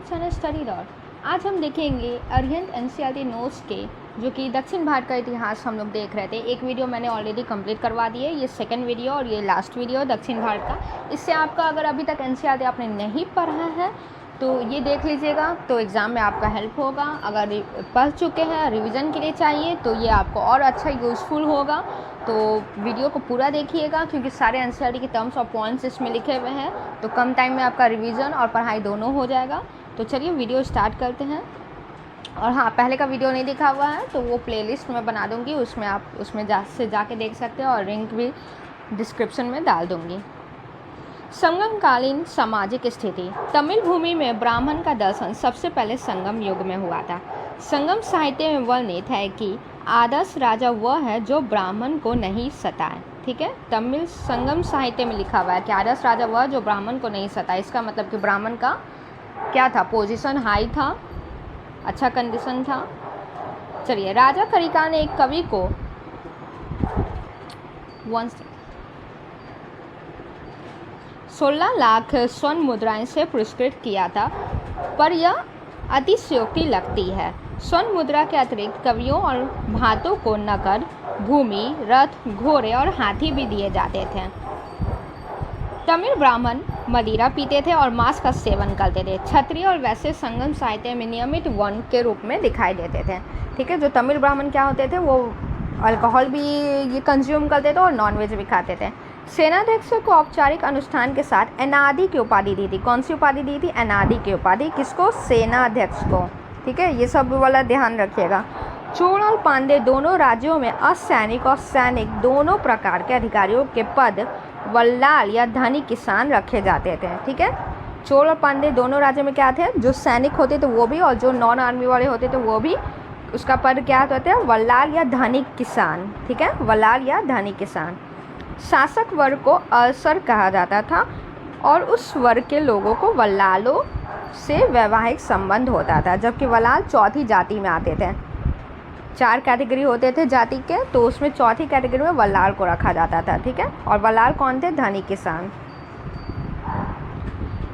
Channel study dot. आज हम देखेंगे अरिहंत एनसीईआरटी नोट्स के, जो कि दक्षिण भारत का इतिहास हम लोग देख रहे थे। एक वीडियो मैंने ऑलरेडी कंप्लीट करवा दी है, ये सेकंड वीडियो और ये लास्ट वीडियो दक्षिण भारत का। इससे आपका अगर अभी तक एनसीईआरटी आपने नहीं पढ़ा है तो ये देख लीजिएगा, तो एग्ज़ाम में आपका हेल्प होगा। अगर पढ़ चुके हैं, रिवीजन के लिए चाहिए, तो ये आपको और अच्छा यूज़फुल होगा। तो वीडियो को पूरा देखिएगा, क्योंकि सारे एनसीईआरटी के टर्म्स और पॉइंट्स इसमें लिखे हुए हैं, तो कम टाइम में आपका रिवीजन और पढ़ाई दोनों हो जाएगा। तो चलिए वीडियो स्टार्ट करते हैं। और हाँ, पहले का वीडियो नहीं दिखा हुआ है तो वो प्लेलिस्ट में बना दूँगी, उसमें आप जाके देख सकते हैं और लिंक भी डिस्क्रिप्शन में डाल दूँगी। संगमकालीन सामाजिक स्थिति। तमिल भूमि में ब्राह्मण का दर्शन सबसे पहले संगम युग में हुआ था। संगम साहित्य में वर्णित है कि आदर्श राजा वह है जो ब्राह्मण को नहीं सताए। ठीक है, तमिल संगम साहित्य में लिखा हुआ है कि आदर्श राजा वह जो ब्राह्मण को नहीं सताए। इसका मतलब कि ब्राह्मण का क्या था, पोजीशन हाई था, अच्छा कंडीशन था। चलिए, राजा करिका ने एक कवि को 16 लाख स्वर्ण मुद्राएं से पुरस्कृत किया था, पर यह अतिशयोक्ति लगती है। स्वर्ण मुद्रा के अतिरिक्त कवियों और भातों को नकद, भूमि, रथ, घोड़े और हाथी भी दिए जाते थे। तमिल ब्राह्मण मदिरा पीते थे और मांस का सेवन करते थे। क्षत्रिय और वैश्य संगम साहित्य में नियमित वर्ण के रूप में दिखाई देते थे। ठीक है, जो तमिल ब्राह्मण क्या होते थे, वो अल्कोहल भी ये कंज्यूम करते थे और नॉनवेज भी खाते थे। सेनाध्यक्ष को औपचारिक अनुष्ठान के साथ अनादि की उपाधि दी थी। कौन सी उपाधि दी थी? अनादि की उपाधि। किसको? सेनाध्यक्ष को। ठीक है, ये सब वाला ध्यान रखिएगा। चोल और पांडे दोनों राज्यों में असैनिक और सैनिक दोनों प्रकार के अधिकारियों के पद वल्लाल या धनी किसान रखे जाते थे। ठीक है, चोल और पांडे दोनों राज्यों में क्या थे, जो सैनिक होते थे वो भी और जो नॉन आर्मी वाले होते थे वो भी, उसका पद क्या होता है? वल्लाल या धनी किसान। ठीक है, वल्लाल या धनी किसान। शासक वर्ग को अरसर कहा जाता था और उस वर्ग के लोगों को वल्लालों से वैवाहिक संबंध होता था, जबकि वल्लाल चौथी जाति में आते थे। 4 कैटेगरी होते थे जाति के, तो उसमें चौथी कैटेगरी में वल्लाल को रखा जाता था। ठीक है, और वल्लाल कौन थे? धनी किसान।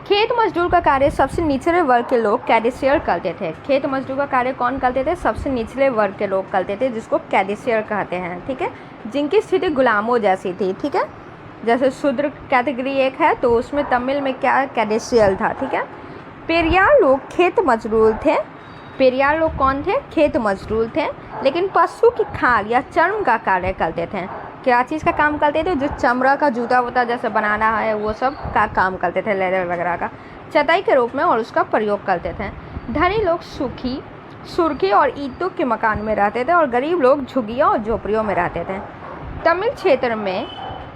खेत मजदूर का कार्य सबसे निचले वर्ग के लोग कैडिशियर करते थे। खेत मजदूर का कार्य कौन करते थे? सबसे निचले वर्ग के लोग करते थे, जिसको कैडिशियर कहते हैं। ठीक है, जिनकी स्थिति गुलामों जैसी थी। ठीक है, जैसे शूद्र कैटेगरी एक है, तो उसमें तमिल में क्या? कैडिशियर था। ठीक है, पेरियार लोग खेत मजदूर थे। पेरियार लोग कौन थे? खेत मजदूर थे, लेकिन पशु की खाल या चर्म का कार्य करते थे। क्या चीज़ का काम करते थे? जो चमड़ा का जूता वूता जैसे बनाना है, वो सब का काम करते थे, लेदर वगैरह का, चटाई के रूप में, और उसका प्रयोग करते थे। धनी लोग सुर्खी और ईंटों के मकान में रहते थे और गरीब लोग झुग्गियों और झोपड़ियों में रहते थे। तमिल क्षेत्र में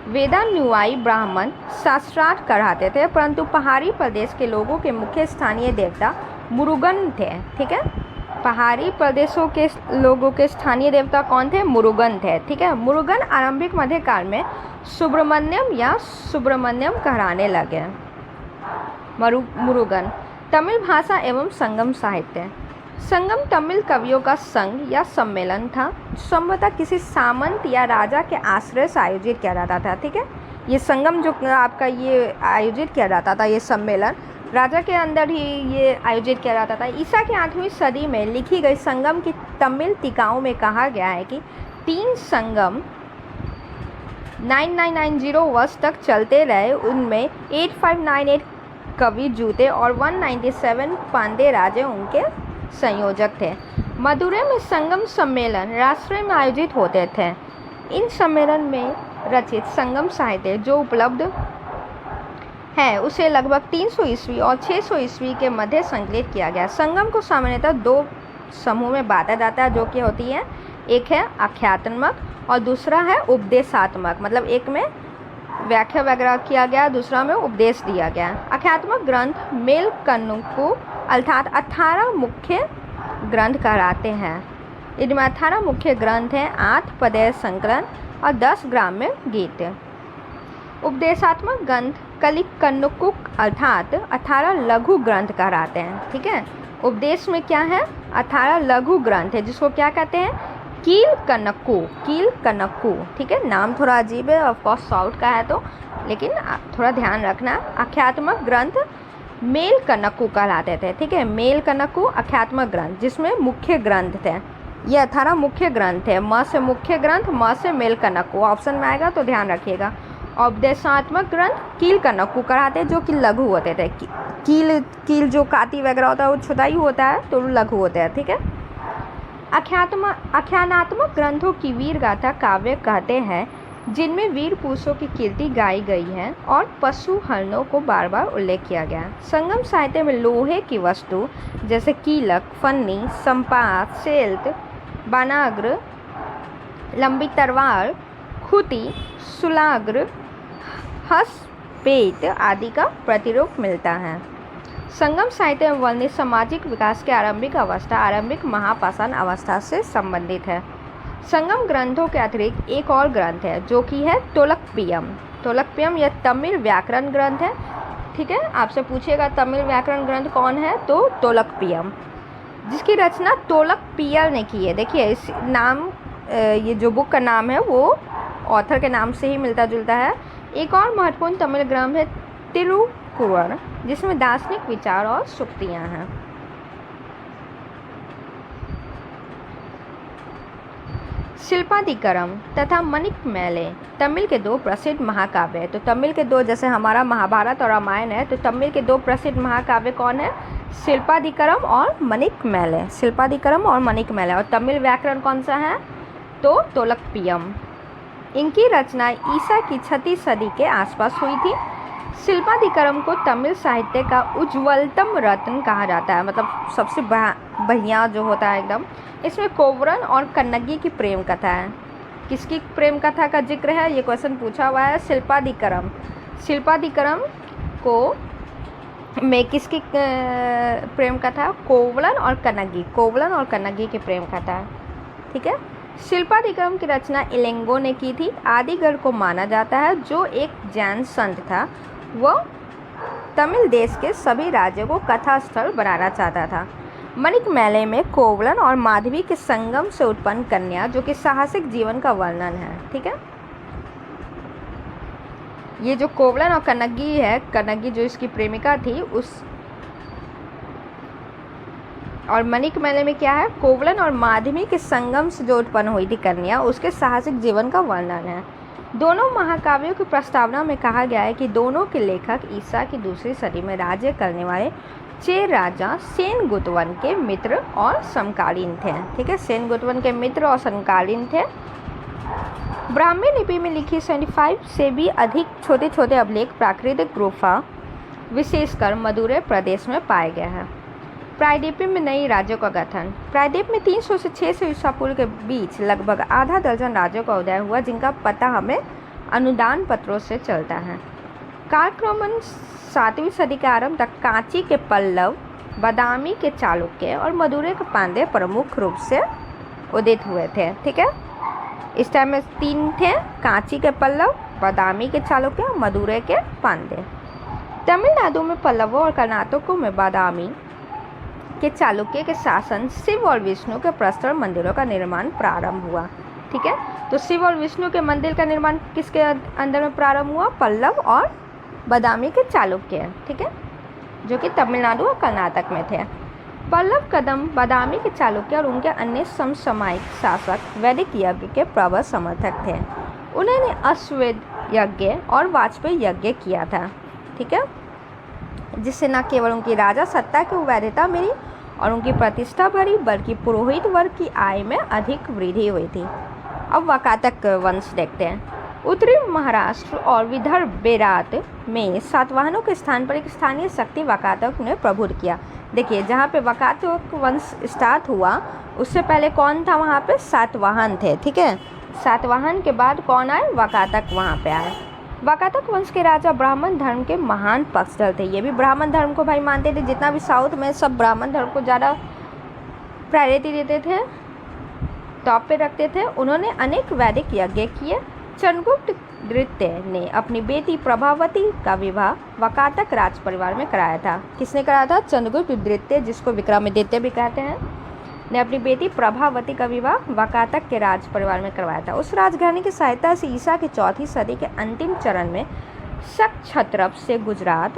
वेदानुयायी ब्राह्मण शास्त्रार्थ कराते थे, परंतु पहाड़ी प्रदेश के लोगों के मुख्य स्थानीय देवता मुरुगन थे। ठीक है, पहाड़ी प्रदेशों के लोगों के स्थानीय देवता कौन थे? मुरुगन थे। ठीक है, मुरुगन आरंभिक मध्यकाल में सुब्रमण्यम कहलाने लगे। मुरुगन। तमिल भाषा एवं संगम साहित्य। संगम तमिल कवियों का संघ या सम्मेलन था, संभवतः किसी सामंत या राजा के आश्रय से आयोजित किया जाता था। ठीक है, ये संगम जो आपका ये आयोजित किया जाता था, ये सम्मेलन राजा के अंदर ही ये आयोजित किया जाता था। ईसा की 8वीं सदी में लिखी गई संगम की तमिल टीकाओं में कहा गया है कि 3 संगम 9990 वर्ष तक चलते रहे। उनमें 8598 कवि जूते और 197 पांडे राजे उनके संयोजक थे। मदुरै में संगम सम्मेलन राष्ट्र में आयोजित होते थे। इन सम्मेलन में रचित संगम साहित्य जो उपलब्ध है, उसे लगभग 300 ईस्वी और 600 ईस्वी के मध्य संकलित किया गया। संगम को सामान्यतः 2 समूह में बांटा जाता है, जो कि होती है, एक है आख्यात्मक और दूसरा है उपदेशात्मक। मतलब एक में व्याख्या वगैरह किया गया, दूसरा में उपदेश दिया गया। आख्यात्मक ग्रंथ मेल कन्नुकु अर्थात 18 मुख्य ग्रंथ कहलाते हैं। इनमें 18 मुख्य ग्रंथ हैं, 8 पद्य संकलन और 10 ग्राम्य गीत। उपदेशात्मक ग्रंथ कलिकन्नुकुक अर्थात 18 लघु ग्रंथ कहलाते हैं। ठीक है, उपदेश में क्या है? 18 लघु ग्रंथ है, जिसको क्या कहते हैं? कील कनक्कू। ठीक है, नाम थोड़ा अजीब है, ऑफकोर्स साउथ का है तो, लेकिन थोड़ा ध्यान रखना। आख्यात्मक ग्रंथ मेल कनक्कु कहलाते थे। ठीक है, मेल कनक्कु आख्यात्मक ग्रंथ जिसमें मुख्य ग्रंथ थे। ये 18 मुख्य ग्रंथ है। म से मुख्य ग्रंथ, म से मेल कनक्कु ऑप्शन में आएगा तो ध्यान रखिएगा। उपदेशात्मक ग्रंथ कील कनक्कु कहलाते हैं जो कि लघु होते थे। कील जो काती वगैरह होता है वो छुदाई होता है तो लघु होते हैं। ठीक है, आख्यानात्मक ग्रंथों की वीर गाथा काव्य कहते हैं जिनमें वीर पुरुषों की कीर्ति गाई गई है और पशु हरणों को बार बार उल्लेख किया गया है। संगम साहित्य में लोहे की वस्तु जैसे कीलक, फन्नी, संपात, सेल्त, बानाग्र, लंबी तलवार, खुती, सुलाग्र, हस्तपेत आदि का प्रतिरूप मिलता है। संगम साहित्य में वर्णित सामाजिक विकास की आरंभिक अवस्था आरंभिक महापाषाण अवस्था से संबंधित है। संगम ग्रंथों के अतिरिक्त एक और ग्रंथ है जो कि है तोलकपियम। तोलकपियम यह तमिल व्याकरण ग्रंथ है। ठीक है, आपसे पूछिएगा तमिल व्याकरण ग्रंथ कौन है तो तोलकपियम, जिसकी रचना तोलकपियल ने की है। देखिए इस नाम ये जो बुक का नाम है वो ऑथर के नाम से ही मिलता जुलता है। एक और महत्वपूर्ण तमिल ग्रंथ है तिरुकुरल जिसमें दार्शनिक विचार और सूक्तियाँ हैं। शिल्पाधिकरम तथा मणिकमेले तमिल के दो प्रसिद्ध महाकाव्य है। तो तमिल के दो, जैसे हमारा महाभारत और रामायण है, तो तमिल के दो प्रसिद्ध महाकाव्य कौन है? शिल्पाधिकरम और मणिकमेले। शिल्पाधिकरम और मणिकमेले। और तमिल व्याकरण कौन सा है तो तोलकपियम। इनकी रचना ईसा की 6वीं सदी के आसपास हुई थी। शिल्पाधिकरम को तमिल साहित्य का उज्ज्वलतम रत्न कहा जाता है, मतलब सबसे बढ़िया जो होता है एकदम। इसमें कोवरन और कन्नगी की प्रेम कथा है। किसकी प्रेम कथा का जिक्र है ये क्वेश्चन पूछा हुआ है। शिल्पाधिकरम। शिल्पाधिकरम को में किसकी प्रेम कथा? कोवलन और कन्नगी। कोवलन और कन्नगी की प्रेम कथा है। ठीक है, शिल्पाधिकरम की रचना इलेंगो ने की थी। आदिगढ़ को माना जाता है जो एक जैन संत था। वह तमिल देश के सभी राज्यों को कथा स्थल बनाना चाहता था। मणिकमेले में कोवलन और माधवी के संगम से उत्पन्न कन्या जो कि साहसिक जीवन का वर्णन है। ठीक है, ये जो कोवलन और कन्नगी है, कन्नगी जो इसकी प्रेमिका थी उस, और मणिकमेले में क्या है? कोवलन और माधवी के संगम से जो उत्पन्न हुई थी कन्या उसके साहसिक जीवन का वर्णन है। दोनों महाकाव्यों की प्रस्तावना में कहा गया है कि दोनों के लेखक ईसा की 2री सदी में राज्य करने वाले चेर राजा सेनगुतवन के मित्र और समकालीन थे। ठीक है, सेनगुतवन के मित्र और समकालीन थे। ब्राह्मी लिपि में लिखी 75 से भी अधिक छोटे छोटे अभिलेख प्राकृतिक गुफा विशेषकर मदुरै प्रदेश में पाए गए हैं। प्रायद्वीप में नई राज्यों का गठन। प्रायद्वीप में 300 से 600 ईसा पूर्व के बीच लगभग आधा दर्जन राज्यों का उदय हुआ जिनका पता हमें अनुदान पत्रों से चलता है। कालक्रमश 7वीं सदी के आरंभ तक कांची के पल्लव, बादामी के चालुक्य और मदुरै के पांड्य प्रमुख रूप से उदित हुए थे। ठीक है, इस टाइम में 3 थे, कांची के पल्लव, बादामी के चालुक्य और मदुरै के पांड्य। तमिलनाडु में पल्लवों और कर्नाटकों में बादामी के चालुक्य के शासन शिव और विष्णु के प्रस्तर मंदिरों का निर्माण प्रारंभ हुआ। ठीक है, तो शिव और विष्णु के मंदिर का निर्माण किसके अंदर में प्रारंभ हुआ? पल्लव और बादामी के चालुक्य। ठीक है, जो कि तमिलनाडु और कर्नाटक में थे। पल्लव, कदम, बादामी के चालुक्य और उनके अन्य समसामयिक शासक वैदिक यज्ञ के प्रबल समर्थक थे। उन्होंने अश्वमेध यज्ञ और वाजपेयी यज्ञ किया था। ठीक है, जिससे न केवल उनकी राजा सत्ता की वैधता मिली और उनकी प्रतिष्ठा बढ़ी बल्कि पुरोहित वर्ग की आय में अधिक वृद्धि हुई थी। अब वाकातक वंश देखते हैं। उत्तरी महाराष्ट्र और विदर्भ बेरात में सातवाहनों के स्थान पर एक स्थानीय शक्ति वाकातक ने प्रभुत्व किया। देखिए जहाँ पे वाकातक वंश स्टार्ट हुआ उससे पहले कौन था? वहाँ पे सातवाहन थे। ठीक है, सातवाहन के बाद कौन आए? वाकातक वहाँ पे आए। वाकातक वंश के राजा ब्राह्मण धर्म के महान पक्षधर थे। ये भी ब्राह्मण धर्म को भाई मानते थे। जितना भी साउथ में सब ब्राह्मण धर्म को ज़्यादा प्रायोरिटी देते थे, टॉप पे रखते थे। उन्होंने अनेक वैदिक यज्ञ किए। चंद्रगुप्त द्वितीय ने अपनी बेटी प्रभावती का विवाह वाकातक राज परिवार में कराया था। किसने कराया था? चंद्रगुप्त द्वितीय, जिसको विक्रमादित्य भी कहते हैं, ने अपनी बेटी प्रभावती का विवाह वाकातक के राज परिवार में करवाया था। उस राजघराने की सहायता से ईसा की 4वीं सदी के अंतिम चरण में शक क्षत्रप से गुजरात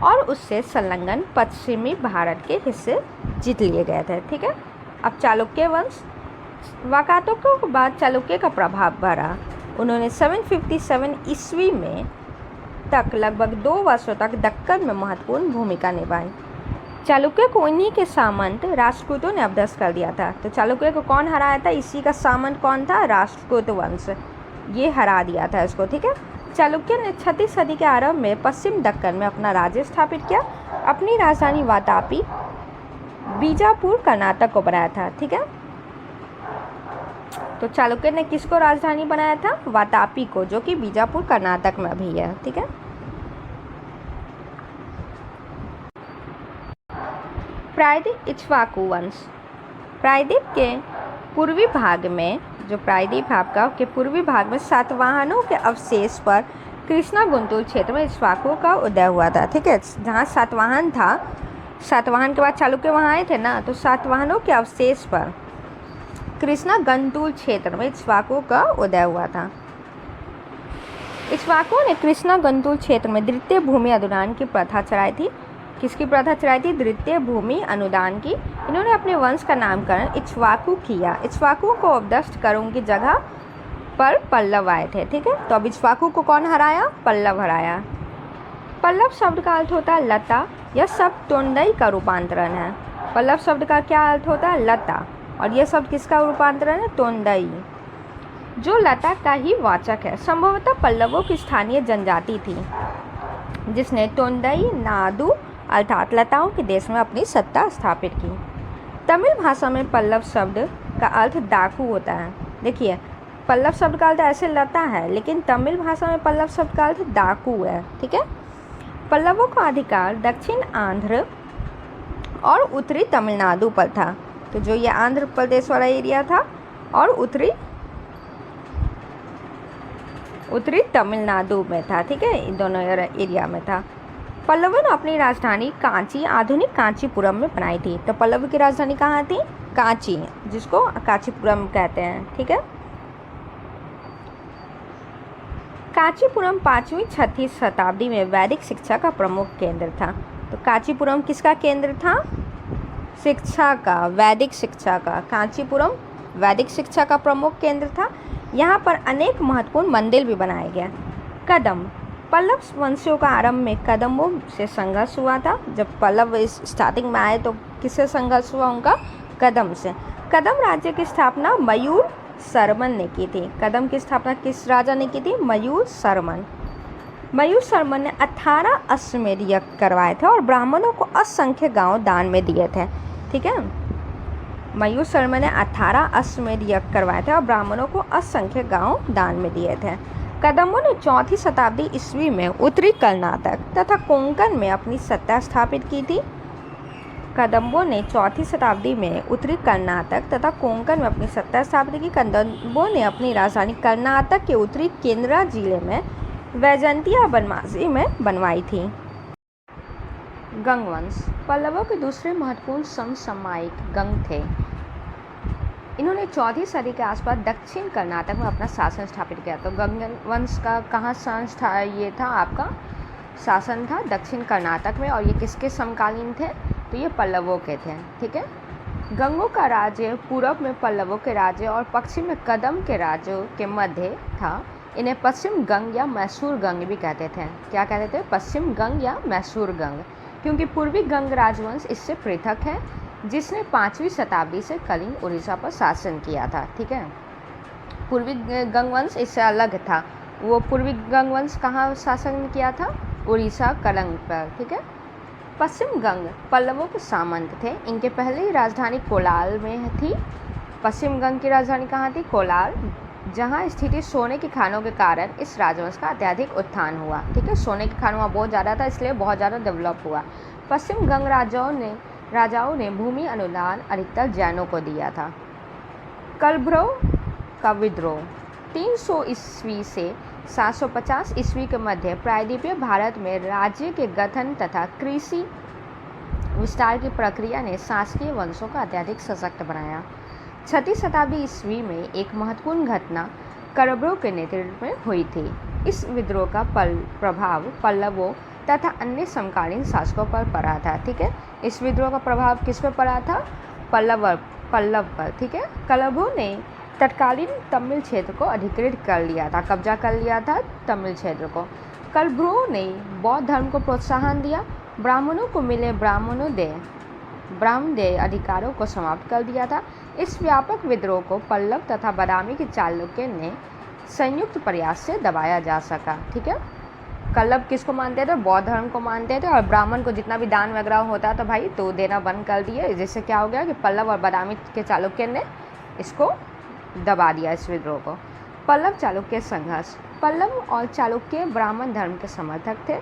और उससे संलग्न पश्चिमी भारत के हिस्से जीत लिए गए थे। ठीक है, अब चालुक्य वंश। वाकाटकों के बाद चालुक्य का प्रभाव बढ़ा। उन्होंने 757 ईस्वी में तक लगभग 2 वर्षों तक दक्कन में महत्वपूर्ण भूमिका निभाई। चालुक्य को इन्हीं के सामंत राष्ट्रकूटों ने अपदस्थ कर दिया था। तो चालुक्य को कौन हराया था? इसी का सामंत कौन था? राष्ट्रकूट वंश, ये हरा दिया था इसको। ठीक है, चालुक्य ने 6वीं सदी के आरंभ में पश्चिम दक्कन में अपना राज्य स्थापित किया। अपनी राजधानी वातापी बीजापुर कर्नाटक को बनाया था। ठीक है, तो चालुक्य ने किसको राजधानी बनाया था? वातापी को, जो कि बीजापुर कर्नाटक में भी है। ठीक है, प्रायद्वीप इक्ष्वाकु वंश। प्रायद्वीप के पूर्वी भाग में, जो प्रायद्वीप है आपका, के पूर्वी भाग में सातवाहनों के अवशेष पर कृष्णा गुंतुल क्षेत्र में इक्ष्वाकुओं का उदय हुआ था। ठीक है, जहाँ सातवाहन था, सातवाहन के बाद चालुक्य वहाँ आए थे ना, तो सातवाहनों के अवशेष पर कृष्णा गंतुल क्षेत्र में इक्ष्वाकुओं का उदय हुआ था। इक्ष्वाकुओं ने कृष्णा गंतुल क्षेत्र में द्वितीय भूमि अनुदान की प्रथा चलाई थी। किसकी प्रथा चलाई थी? द्वितीय भूमि अनुदान की। इन्होंने अपने वंश का नामकरण इक्ष्वाकु किया। इक्ष्वाकुओं को अपदस्थ कर उनकी जगह पर पल्लव आए थे। ठीक है, तो अब इक्ष्वाकु को कौन हराया? पल्लव हराया। पल्लव शब्द का अर्थ होता है लता। यह शब्द तोंडई का रूपांतरण है। पल्लव शब्द का क्या अर्थ होता है? लता। और यह शब्द किसका रूपांतरण है? तोंडई, जो लता का ही वाचक है। संभवतः पल्लवों की स्थानीय जनजाति थी जिसने तोंडई नाडु अर्थात लताओं के देश में अपनी सत्ता स्थापित की। तमिल भाषा में पल्लव शब्द का अर्थ डाकू होता है। देखिए, पल्लव शब्द का अर्थ ऐसे लता है, लेकिन तमिल भाषा में पल्लव शब्द का अर्थ डाकू है। ठीक है, पल्लवों का अधिकार दक्षिण आंध्र और उत्तरी तमिलनाडु पर था। तो जो ये आंध्र प्रदेश वाला एरिया था और उत्तरी तमिलनाडु में था। ठीक है, इन दोनों एरिया में था। पल्लवों ने अपनी राजधानी कांची, आधुनिक कांचीपुरम में बनाई थी। तो पल्लव की राजधानी कहाँ थी? कांची, जिसको कांचीपुरम कहते हैं। ठीक है, कांचीपुरम 5वीं-6वीं शताब्दी में वैदिक शिक्षा का प्रमुख केंद्र था। तो कांचीपुरम किसका केंद्र था? शिक्षा का, वैदिक शिक्षा का। कांचीपुरम वैदिक शिक्षा का प्रमुख केंद्र था। यहाँ पर अनेक महत्वपूर्ण मंदिर भी बनाए गए। कदम। पल्लव वंशियों का आरंभ में कदम्बों से संघर्ष हुआ था। जब पल्लव स्टार्टिंग में आए तो किससे संघर्ष हुआ उनका? कदम से। कदम राज्य की स्थापना मयूर शर्मन ने की थी। कदम की स्थापना किस राजा ने की थी? मयूर शर्मन। मयूर शर्मन ने 18 अश्वमेध यज्ञ करवाए थे और ब्राह्मणों को असंख्य गांव दान में दिए थे। ठीक है, मयूर शर्मा ने 18 अश्वमेध यज्ञ करवाए थे और ब्राह्मणों को असंख्य गांव दान में दिए थे। कदम्बों ने 4वीं शताब्दी ईस्वी में उत्तरी कर्नाटक तथा कोंकण में अपनी सत्ता स्थापित की थी। कदम्बों ने 4वीं शताब्दी में उत्तरी कर्नाटक तथा कोंकण में अपनी सत्ता स्थापित की। कदम्बों ने अपनी राजधानी कर्नाटक के उत्तरी केंद्रा जिले में वैजंतिया बनवासी में बनवाई थी। गंग वंश। पल्लवों के दूसरे महत्वपूर्ण समसामयिक गंग थे। इन्होंने 4वीं सदी के आसपास दक्षिण कर्नाटक में अपना शासन स्थापित किया। तो गंग वंश का कहाँ ये था आपका शासन था? दक्षिण कर्नाटक में। और ये किसके समकालीन थे? तो ये पल्लवों के थे। ठीक है, गंगों का राज्य पूर्व में पल्लवों के राज्य और पश्चिम में कदम के राज्यों के मध्य था। इन्हें पश्चिम गंग या मैसूर गंग भी कहते थे। क्या कहते थे? पश्चिम गंग या मैसूर गंग, क्योंकि पूर्वी गंग राजवंश इससे पृथक है, जिसने 5वीं शताब्दी से कलिंग उड़ीसा पर शासन किया था। ठीक है, पूर्वी गंग वंश इससे अलग था। वो पूर्वी गंग वंश कहाँ शासन किया था? उड़ीसा कलिंग पर। ठीक है, पश्चिम गंग पल्लवों के सामंत थे। इनके पहले ही राजधानी कोलार में थी। पश्चिम गंग की राजधानी कहाँ थी? कोलार, जहाँ स्थित सोने की खानों के कारण इस राजवंश का अत्यधिक उत्थान हुआ। ठीक है, सोने की खान वहाँ बहुत ज़्यादा था, इसलिए बहुत ज़्यादा डेवलप हुआ। पश्चिम गंग राजाओं ने भूमि अनुदान अधिकतर जैनों को दिया था। कलभ्रों का विद्रोह 300 ईस्वी से 750 ईस्वी के मध्य प्रायद्वीपीय भारत में राज्य के गठन तथा कृषि विस्तार की प्रक्रिया ने शासकीय वंशों को अत्यधिक सशक्त बनाया। 6वीं शताब्दी ईस्वी में एक महत्वपूर्ण घटना कलभ्रों के नेतृत्व में हुई थी। इस विद्रोह का प्रभाव पल्लवों तथा अन्य समकालीन शासकों पर पड़ा था। ठीक है, इस विद्रोह का प्रभाव किस पर पड़ा था? पल्लव पर। ठीक है, कलभों ने तत्कालीन तमिल क्षेत्र को अधिकृत कर लिया था, कब्जा कर लिया था तमिल क्षेत्र को। कलभों ने बौद्ध धर्म को प्रोत्साहन दिया, ब्राह्मणों को मिले ब्राह्मणदेय अधिकारों को समाप्त कर दिया था। इस व्यापक विद्रोह को पल्लव तथा बादामी के चालुक्य ने संयुक्त प्रयास से दबाया जा सका। ठीक है, पल्लव किसको मानते थे? बौद्ध धर्म को मानते थे, और ब्राह्मण को जितना भी दान वगैरह होता था भाई तो देना बंद कर दिए, जिससे क्या हो गया कि पल्लव और बादामी के चालुक्य ने इसको दबा दिया, इस विद्रोह को। पल्लव चालुक्य संघर्ष। पल्लव और चालुक्य ब्राह्मण धर्म के समर्थक थे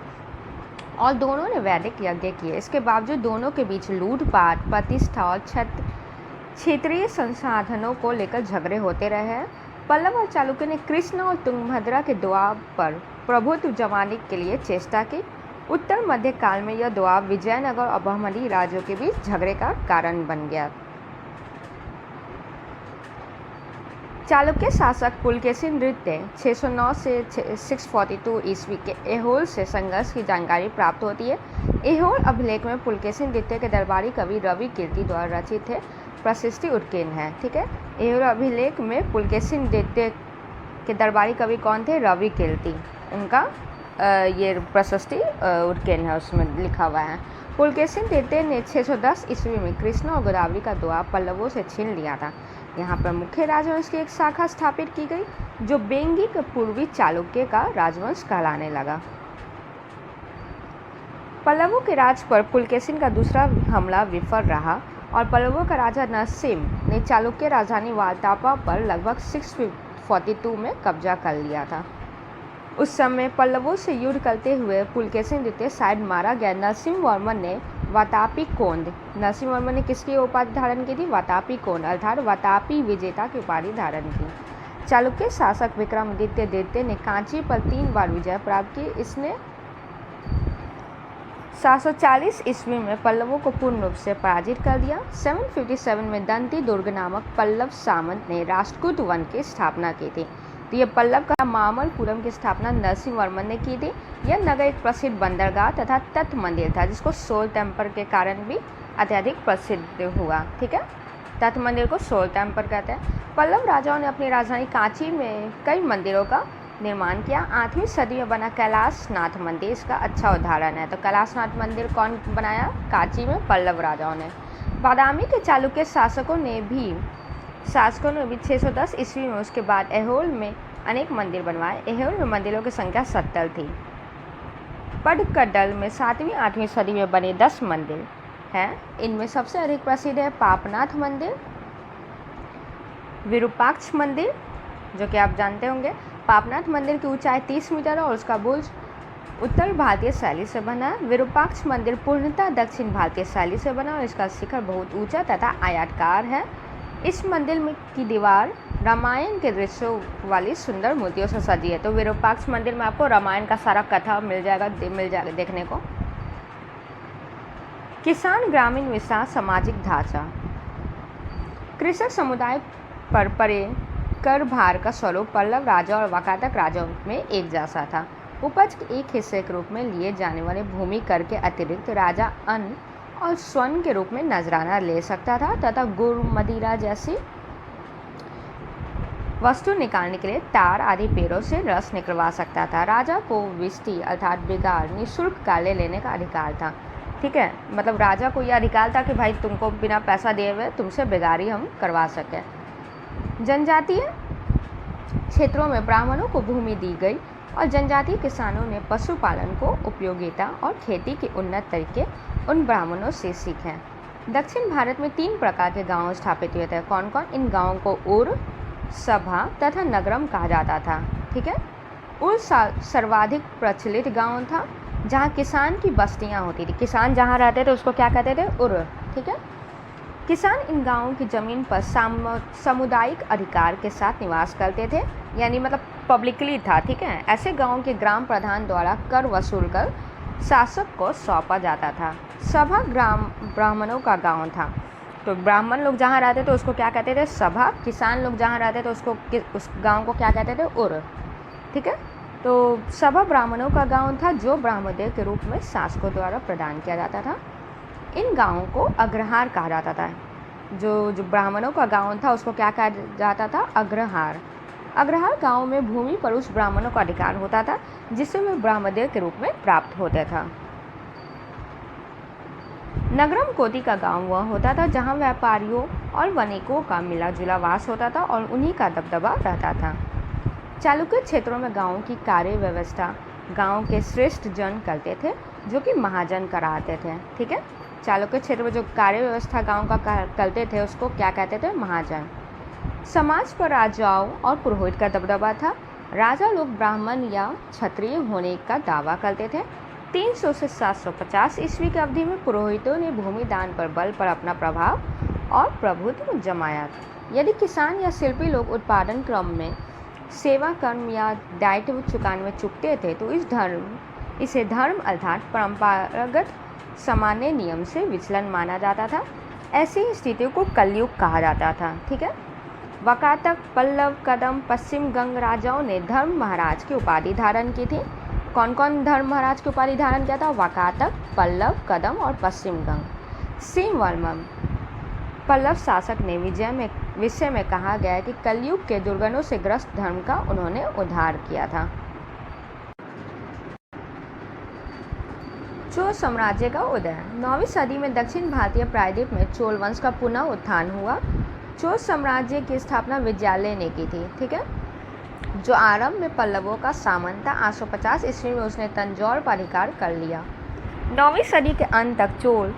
और दोनों ने वैदिक यज्ञ किए। इसके बावजूद दोनों के बीच लूटपाट, प्रतिष्ठा और क्षेत्रीय संसाधनों को लेकर झगड़े होते रहे हैं। पल्लव और चालुक्य ने कृष्णा और तुंगभद्रा के दोआब पर प्रभुत्व जमाने के लिए चेष्टा की। उत्तर मध्य काल में यह दोआब विजयनगर और बहमनी राज्यों के बीच झगड़े का कारण बन गया। चालुक्य शासक पुलकेशिन द्वितीय 609 से 642 ईस्वी के ऐहोल से संघर्ष की जानकारी प्राप्त होती है। ऐहोल अभिलेख में पुलकेशिन द्वितीय के दरबारी कवि रवि कीर्ति द्वारा रचित है, प्रशस्ति उत्कीर्ण है। ठीक है, ऐहोल अभिलेख में पुलकेशिन द्वितीय के दरबारी कवि कौन थे? रवि कीर्ति, उनका ये प्रशस्ति उत्कीर्ण है, उसमें लिखा हुआ है। पुलकेशिन द्वितीय ने 610 ईस्वी में कृष्णा और गोदावरी का दोआब पल्लवों से छीन लिया था। यहाँ पर मुख्य राजवंश की एक शाखा स्थापित की गई, जो बेंगी के पूर्वी चालुक्य का राजवंश कहलाने लगा। पल्लवों के राज पर पुलकेशिन का दूसरा हमला विफल रहा और पल्लवों का राजा नरसिम ने चालुक्य राजधानी वातापा पर लगभग 642 में कब्जा कर लिया था। उस समय पल्लवों से युद्ध करते हुए पुलकेशिन द्वितीय शायद मारा गया। नरसिंह वर्मन ने वातापी कोंद, नरसिंह वर्मन ने किसकी उपाधि धारण की थी? वातापी कोंद अर्थात वातापी विजेता की उपाधि धारण की। चालुक्य शासक विक्रमादित्य द्वितीय ने कांची पर 3 बार विजय प्राप्त की। इसने 740 ईस्वी में पल्लवों को पूर्ण रूप से पराजित कर दिया। 757 में दंती दुर्ग नामक पल्लव सामंत ने राष्ट्रकूट वन की स्थापना की थी। तो ये पल्लव का मामल्लपुरम की स्थापना नरसिंह वर्मन ने की थी। यह नगर एक प्रसिद्ध बंदरगाह तथा तट मंदिर था, जिसको सोल टेम्पल के कारण भी अत्यधिक प्रसिद्ध हुआ। ठीक है, तट मंदिर को सोल टेम्पल कहते हैं। पल्लव राजाओं ने अपनी राजधानी कांची में कई मंदिरों का निर्माण किया। 8वीं सदी में बना कैलाशनाथ मंदिर इसका अच्छा उदाहरण है। तो कैलाशनाथ मंदिर कौन बनाया? कांची में पल्लव राजाओं ने। बादामी के चालुक्य शासकों ने भी 610 ईस्वी में उसके बाद ऐहोल में अनेक मंदिर बनवाए। ऐहोल में मंदिरों की संख्या 70 थी। पडक्कडल में 7वीं 8वीं सदी में बने 10 मंदिर हैं। इनमें सबसे अधिक प्रसिद्ध है पापनाथ मंदिर, विरूपाक्ष मंदिर, जो कि आप जानते होंगे। पापनाथ मंदिर की ऊंचाई 30 मीटर है और उसका बुर्ज उत्तर भारतीय शैली से बना है। विरूपाक्ष मंदिर पूर्णतः दक्षिण भारतीय शैली से बना और इसका शिखर बहुत ऊंचा तथा आयताकार है। इस मंदिर में की दीवार रामायण के दृश्यों वाली सुंदर मूर्तियों से सजी है। तो विरूपाक्ष मंदिर में आपको रामायण का सारा कथा मिल जाएगा देखने को। किसान ग्रामीण विकास सामाजिक ढांचा। कृषक समुदाय पर पड़े कर भार का स्वरूप पल्लव राजा और वाकाटक राजाओं में एक जैसा था। उपज के एक हिस्से के रूप में लिए जाने वाले भूमि कर के अतिरिक्त राजा अन्न और स्वर्ण के रूप में नजराना ले सकता था तथा गुड़, मदिरा जैसी वस्तु निकालने के लिए तार आदि पेड़ों से रस निकलवा सकता था। राजा को विष्टि अर्थात बिगाड़ निःशुल्क कार्य लेने का अधिकार था। ठीक है, मतलब राजा को यह अधिकार था कि भाई तुमको बिना पैसा दिए हुए तुमसे बिगाड़ी हम करवा सकें। जनजातीय क्षेत्रों में ब्राह्मणों को भूमि दी गई और जनजातीय किसानों ने पशुपालन को उपयोगिता और खेती के उन्नत तरीके उन ब्राह्मणों से सीखे। दक्षिण भारत में 3 प्रकार के गांव स्थापित हुए थे। कौन कौन? इन गांवों को उर, सभा तथा नगरम कहा जाता था। ठीक है, उर सर्वाधिक प्रचलित गांव था जहां किसान की बस्तियां होती थी। किसान जहां रहते थे उसको क्या कहते थे? उर। ठीक है, किसान इन गांवों की ज़मीन पर सामुदायिक अधिकार के साथ निवास करते थे, यानी मतलब पब्लिकली था। ठीक है, ऐसे गांवों के ग्राम प्रधान द्वारा कर वसूल कर शासक को सौंपा जाता था। सभा ब्राह्मणों का गांव था। तो ब्राह्मण लोग जहाँ रहते थे उसको क्या कहते थे? सभा। किसान लोग जहाँ रहते थे उसको उस गांव को क्या कहते थे? उर। ठीक है, तो सभा ब्राह्मणों का गांव था जो ब्रह्मदेव के रूप में शासकों द्वारा प्रदान किया जाता था। इन गांवों को अग्रहार कहा जाता था। जो ब्राह्मणों का गांव था उसको क्या कहा जाता था? अग्रहार। अग्रहार गांव में भूमि पर उस ब्राह्मणों का अधिकार होता था जिसे वे ब्रह्मदेव के रूप में प्राप्त होता था। नगरम कोटि का गांव वह होता था जहां व्यापारियों और वणिकों का मिला जुला वास होता था और उन्हीं का दबदबा रहता था। चालुक्य क्षेत्रों में गांवों की कार्य व्यवस्था गांव के श्रेष्ठ जन करते थे जो कि महाजन कराते थे। ठीक है, चालुक्य क्षेत्र में जो कार्य व्यवस्था गांव का करते थे उसको क्या कहते थे? महाजन। समाज पर राजाओं और पुरोहित का दबदबा था। राजा लोग ब्राह्मण या क्षत्रिय होने का दावा करते थे। 300 से 750 ईस्वी की अवधि में पुरोहितों ने भूमि दान पर बल पर अपना प्रभाव और प्रभुत्व जमाया। यदि किसान या शिल्पी लोग उत्पादन क्रम में सेवा कर्म या दायित्व चुकाने में चूकते थे तो इसे धर्म अर्थात परंपरागत सामान्य नियम से विचलन माना जाता था। ऐसी स्थिति को कलयुग कहा जाता था। ठीक है, वकातक, पल्लव, कदम, पश्चिम गंग राजाओं ने धर्म महाराज की उपाधि धारण की थी। कौन कौन धर्म महाराज की उपाधि धारण किया था? वकातक, पल्लव, कदम और पश्चिम गंग। सिंहवर्मन पल्लव शासक ने विषय में कहा गया है कि कलयुग के दुर्गुणों से ग्रस्त धर्म का उन्होंने उद्धार किया था। चोल साम्राज्य का उदय। 9वीं सदी में दक्षिण भारतीय प्रायद्वीप में चोल वंश का पुनः उत्थान हुआ। चोल साम्राज्य की स्थापना विजयालय ने की थी। ठीक है, जो आरंभ में पल्लवों का सामंत था। 850 ईस्वी में उसने तंजौर पर अधिकार कर लिया। 9वीं सदी के अंत तक चोल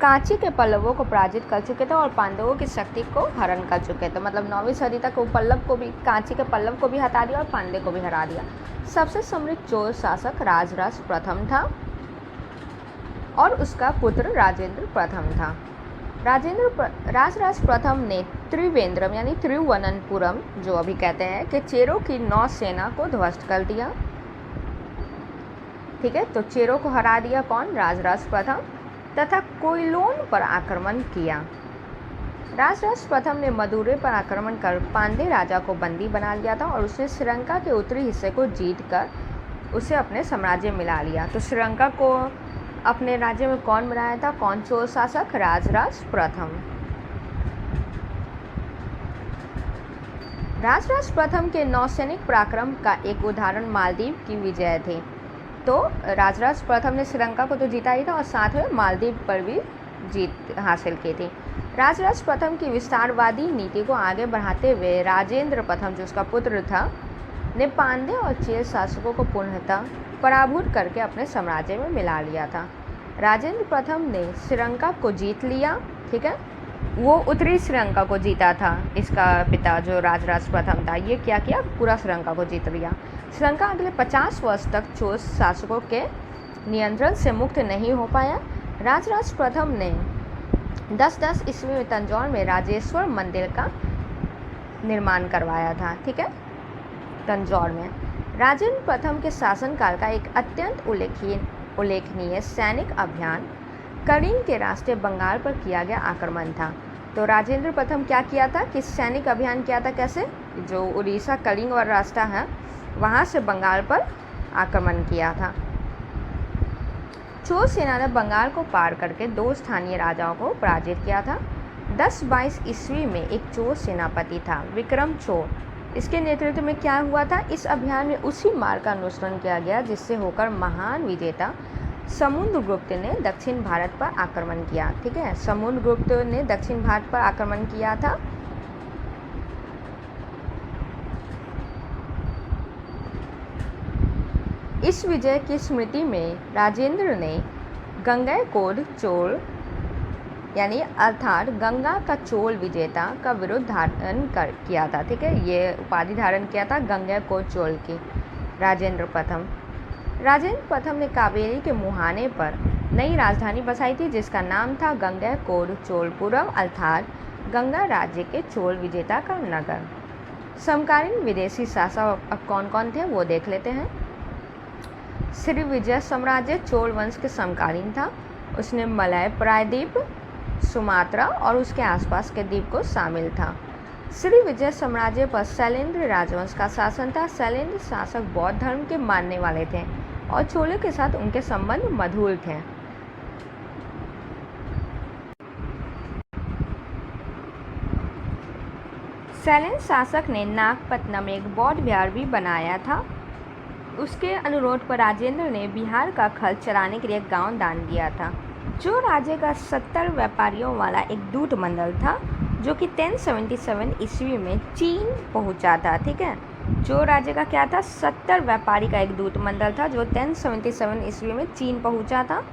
कांची के पल्लवों को पराजित कर चुके थे और पांडवों की शक्ति को हरण कर चुके थे। मतलब 9वीं सदी तक वो कांची के पल्लव को भी हटा दिया और पांड्य को भी हरा दिया। सबसे समृद्ध चोल शासक राजराज प्रथम था और उसका पुत्र राजेंद्र प्रथम था। राजराज प्रथम ने त्रिवेंद्रम यानी त्रिवनंतपुरम जो अभी कहते हैं कि चेरों की 9 सेना को ध्वस्त कर दिया। ठीक है, तो चेरों को हरा दिया कौन? राजराज प्रथम। तथा कोइलोन पर आक्रमण किया। राजराज प्रथम ने मदुरै पर आक्रमण कर पांड्य राजा को बंदी बना लिया था और उसने श्रीलंका के उत्तरी हिस्से को जीत कर उसे अपने साम्राज्य में मिला लिया। तो श्रीलंका को अपने राज्य में कौन बनाया था? कौन चोल शासक? राजराज प्रथम। राजराज प्रथम के नौसैनिक पराक्रम का एक उदाहरण मालदीव की विजय थी। तो राजराज प्रथम ने श्रीलंका को तो जीता ही था और साथ में मालदीव पर भी जीत हासिल की थी। राजराज प्रथम की विस्तारवादी नीति को आगे बढ़ाते हुए राजेंद्र प्रथम जो उसका पुत्र था ने पांड्य और चेर शासकों को पूर्णतः पराभूत करके अपने साम्राज्य में मिला लिया था। राजेंद्र प्रथम ने श्रीलंका को जीत लिया। ठीक है, वो उत्तरी श्रीलंका को जीता था। इसका पिता जो राजराज प्रथम था ये क्या किया? पूरा श्रीलंका को जीत लिया। श्रीलंका अगले 50 वर्ष तक चोल शासकों के नियंत्रण से मुक्त नहीं हो पाया। राजराज प्रथम ने 1010 ईस्वी में तंजौर में राजेश्वर मंदिर का निर्माण करवाया था। ठीक है, तंजौर में राजेंद्र प्रथम के शासनकाल का एक अत्यंत उल्लेखनीय सैनिक अभियान कलिंग के रास्ते बंगाल पर किया गया आक्रमण था। तो राजेंद्र प्रथम क्या किया था कि सैनिक अभियान किया था। कैसे? जो उड़ीसा कलिंग वाला रास्ता है वहाँ से बंगाल पर आक्रमण किया था। चोल सेना ने बंगाल को पार करके 2 स्थानीय राजाओं को पराजित किया था। 1022 ईस्वी में एक चोल सेनापति था विक्रम चोल। इसके नेतृत्व में क्या हुआ था? इस अभियान में उसी मार्ग का अनुसरण किया गया जिससे होकर महान विजेता समुद्रगुप्त ने दक्षिण भारत पर आक्रमण किया। ठीक है, समुद्रगुप्त ने दक्षिण भारत पर आक्रमण किया था। इस विजय की स्मृति में राजेंद्र ने गंगैकोंड चोल यानी अर्थात गंगा का चोल विजेता का विरुद्ध धारण किया था। ठीक है, ये उपाधि धारण किया था गंगैकोंड चोल की राजेंद्र प्रथम। राजेंद्र प्रथम ने कावेरी के मुहाने पर नई राजधानी बसाई थी जिसका नाम था गंगैकोंड चोलपुरम अर्थात गंगा राज्य के चोल विजेता का नगर। समकालीन विदेशी शासक अब कौन कौन थे वो देख लेते हैं। श्री विजय साम्राज्य चोल वंश के समकालीन था। उसने मलय प्रायद्वीप, सुमात्रा और उसके आसपास के द्वीप को शामिल था। श्री विजय साम्राज्य पर शैलेंद्र राजवंश का शासन था। शैलेंद्र शासक बौद्ध धर्म के मानने वाले थे और चोलों के साथ उनके संबंध मधुर थे। शैलेंद्र शासक ने नागपट्टनम में एक बौद्ध विहार भी बनाया था। उसके अनुरोध पर राजेंद्र ने बिहार का खर्च चलाने के लिए एक गांव दान दिया था। जो राज्य का 70 व्यापारियों वाला एक दूत मंडल था जो कि 1077 ईस्वी में चीन पहुंचा था। ठीक है, जो राज्य का क्या था, 70 व्यापारी का एक दूत मंडल था जो 1077 ईस्वी में चीन पहुंचा था।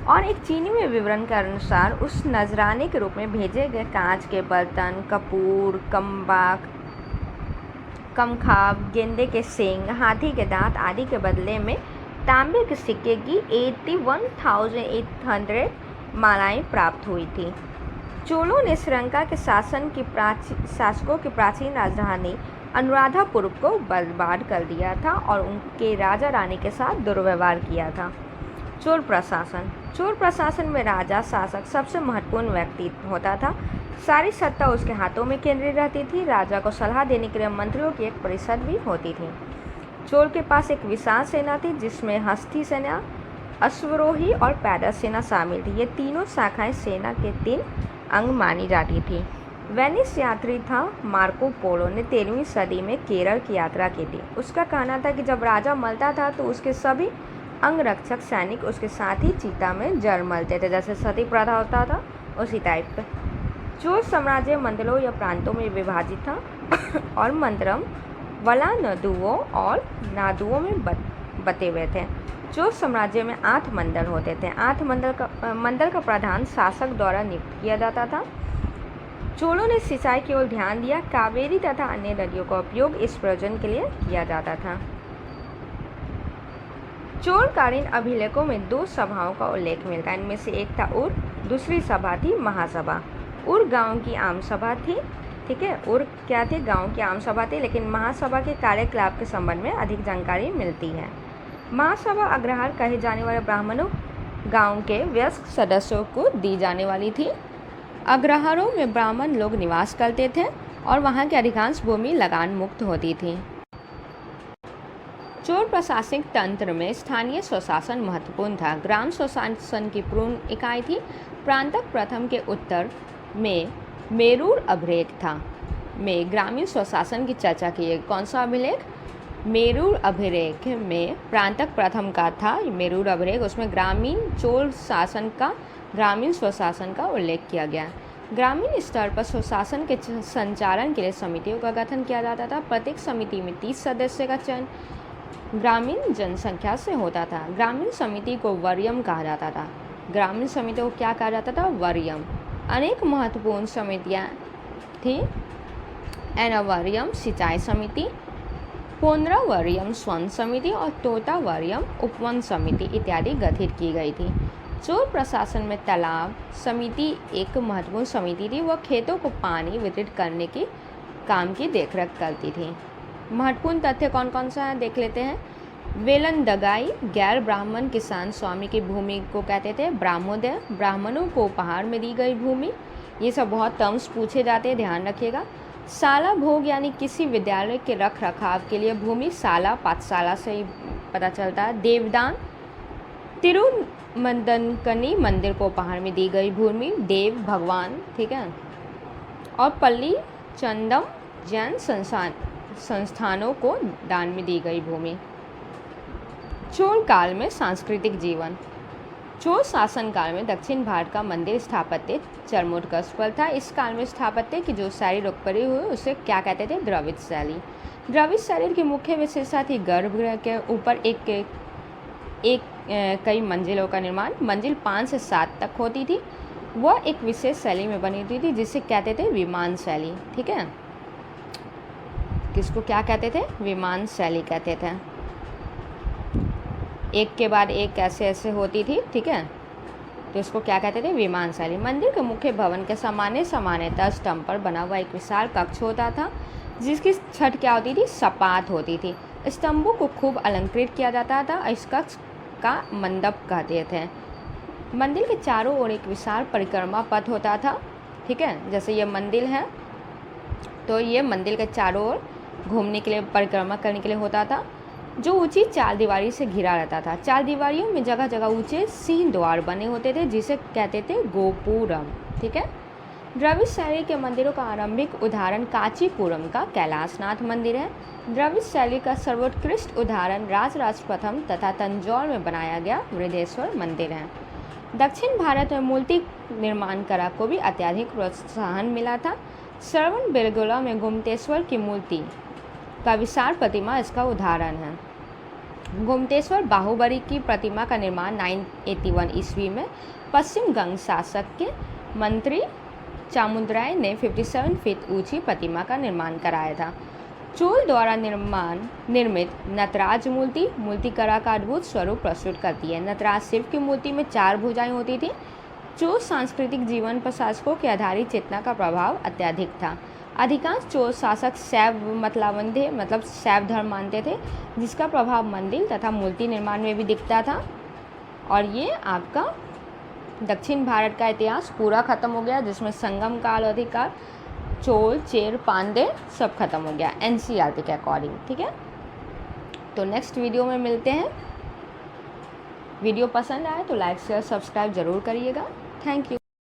और एक चीनी में विवरण के अनुसार उस नजराने के रूप में भेजे गए कांच के बर्तन, कपूर, कम्बाक, कमखाब, गेंदे के सींग, हाथी के दांत आदि के बदले में तांबे के सिक्के की 81,800 मालाएं प्राप्त हुई थी। चोलों ने श्रीलंका के शासकों की प्राचीन राजधानी अनुराधापुर को बर्बाद कर दिया था और उनके राजा रानी के साथ दुर्व्यवहार किया था। चोल प्रशासन में राजा शासक सबसे महत्वपूर्ण व्यक्ति होता था। सारी सत्ता उसके हाथों में केंद्रित रहती थी। राजा को सलाह देने के लिए मंत्रियों की एक परिषद भी होती थी। चोल के पास एक विशाल सेना थी जिसमें हस्ती सेना, अश्वरोही और पैदल सेना शामिल थी। ये तीनों शाखाएं सेना के 3 अंग मानी जाती थी। वेनिस यात्री था मार्को पोलो ने 13वीं सदी में केरल की यात्रा की थी। उसका कहना था कि जब राजा मरता था तो उसके सभी अंगरक्षक सैनिक उसके साथ ही चिता में जल मलते थे, जैसे सती प्रथा होता था उसी टाइप का। चोल साम्राज्य मंडलों या प्रांतों में विभाजित था और मंत्रम वला नदुओं और नादुओं में बटे हुए थे। चोल साम्राज्य में 8 मंडल होते थे। 8 मंडल का प्रधान शासक द्वारा नियुक्त किया जाता था। चोलों ने सिंचाई की ओर ध्यान दिया। कावेरी तथा अन्य नदियों का उपयोग इस प्रयोजन के लिए किया जाता था। चोलकालीन अभिलेखों में 2 सभाओं का उल्लेख मिलता है। इनमें से एक था उर, दूसरी सभा थी महासभा। उर गांव की आम सभा थी। ठीक है, उर क्या थे, गांव की आम सभा थी, लेकिन महासभा के कार्यकलाप के संबंध में अधिक जानकारी मिलती है। महासभा अग्रहार कहे जाने वाले ब्राह्मणों गांव के वयस्क सदस्यों को दी जाने वाली थी। अग्रहारों में ब्राह्मण लोग निवास करते थे और वहां की अधिकांश भूमि लगान मुक्त होती थी। चोल प्रशासनिक तंत्र में स्थानीय स्वशासन महत्वपूर्ण था। ग्राम स्वशासन की पूर्ण इकाई थी। प्रांतक प्रथम के उत्तर में मेरूर अभिलेख था। में ग्रामीण स्वशासन की चर्चा की है। कौन सा अभिलेख? मेरूर अभिलेख में प्रांतक प्रथम का था मेरूर अभिलेख। उसमें ग्रामीण चोल शासन का, ग्रामीण स्वशासन का उल्लेख किया गया। ग्रामीण स्तर पर स्वशासन के संचालन के लिए समितियों का गठन किया जाता था। प्रत्येक समिति में 30 सदस्य का चयन ग्रामीण जनसंख्या से होता था। ग्रामीण समिति को वरीयम कहा जाता था। ग्रामीण समिति को क्या कहा जाता था? वरीयम। अनेक महत्वपूर्ण समितियां थी। एनावरियम सिंचाई समिति, पोन्द्रावरियम स्वर्ण समिति और तोतावरियम उपवन समिति इत्यादि गठित की गई थी। चोल प्रशासन में तालाब समिति एक महत्वपूर्ण समिति थी। वह खेतों को पानी वितरित करने की काम की देखरेख करती थी। महत्वपूर्ण तथ्य कौन कौन सा है देख लेते हैं। वेलन दगाई गैर ब्राह्मण किसान स्वामी की भूमि को कहते थे ब्राह्मोदय। ब्राह्मणों को उपहार में दी गई भूमि। ये सब बहुत टर्म्स पूछे जाते हैं, ध्यान रखिएगा। शाला भोग यानी किसी विद्यालय के रख रखाव के लिए भूमि, शाला पाठशाला से ही पता चलता है। देवदान तिरुमंदनकनी मंदिर को उपहार में दी गई भूमि, देव भगवान, ठीक है। और पल्ली चंदम जैन संस्थानों को दान में दी गई भूमि। चोल काल में सांस्कृतिक जीवन। चोल शासन काल में दक्षिण भारत का मंदिर स्थापत्य चरमोत्कर्ष पर था। इस काल में स्थापत्य की जो शैली उत्पत्ति हुई उसे क्या कहते थे? द्रविड़ शैली। द्रविड़ शैली की मुख्य विशेषता थी गर्भगृह के ऊपर कई मंजिलों का निर्माण। मंजिल 5 से 7 तक होती थी। वह एक विशेष शैली में बनी हुई थी जिसे कहते थे विमान शैली। ठीक है, किसको क्या कहते थे? विमान शैली कहते थे। एक के बाद एक ऐसे ऐसे होती थी, ठीक है, तो इसको क्या कहते थे? विमान शैली। मंदिर के मुख्य भवन के सामान्यतः स्तंभ पर बना हुआ एक विशाल कक्ष होता था जिसकी छत क्या होती थी? सपाट होती थी। स्तंभों को खूब अलंकृत किया जाता था। इस कक्ष का मंडप कहते थे। मंदिर के चारों ओर एक विशाल परिक्रमा पथ होता था। ठीक है, जैसे ये मंदिर है तो ये मंदिर के चारों ओर घूमने के लिए, परिक्रमा करने के लिए होता था, जो ऊंची चार दीवारी से घिरा रहता था। चार दीवारियों में जगह जगह ऊंचे सिंह द्वार बने होते थे, जिसे कहते थे गोपुरम। ठीक है। द्रविड़ शैली के मंदिरों का आरंभिक उदाहरण कांचीपुरम का कैलाशनाथ मंदिर है। द्रविड़ शैली का सर्वोत्कृष्ट उदाहरण राजराज प्रथम तथा तंजौर में बनाया गया बृहदेश्वर मंदिर है। दक्षिण भारत में मूर्ति निर्माण कला को भी अत्यधिक प्रोत्साहन मिला था। श्रवण बेलगोला में गोमतेश्वर की मूर्ति का विशाल प्रतिमा इसका उदाहरण है। गोमतेश्वर बाहुबली की प्रतिमा का निर्माण 981 ईस्वी में पश्चिम गंग शासक के मंत्री चामुंडराय ने 57 फीट ऊंची प्रतिमा का निर्माण कराया था। चोल द्वारा निर्मित नटराज मूर्ति कला का अद्भुत स्वरूप प्रस्तुत करती है। नटराज शिव की मूर्ति में 4 भुजाएं होती थी। चोल सांस्कृतिक जीवन पर शासकों के आधारित चेतना का प्रभाव अत्यधिक था। अधिकांश चोल शासक शैव मतलब शैव धर्म मानते थे, जिसका प्रभाव मंदिर तथा मूर्ति निर्माण में भी दिखता था। और ये आपका दक्षिण भारत का इतिहास पूरा खत्म हो गया, जिसमें संगम काल, अधिकार, चोल, चेर, पांड्य सब खत्म हो गया NCERT के अकॉर्डिंग। ठीक है। तो नेक्स्ट वीडियो में मिलते हैं। वीडियो पसंद आए तो लाइक शेयर सब्सक्राइब जरूर करिएगा। Thank you.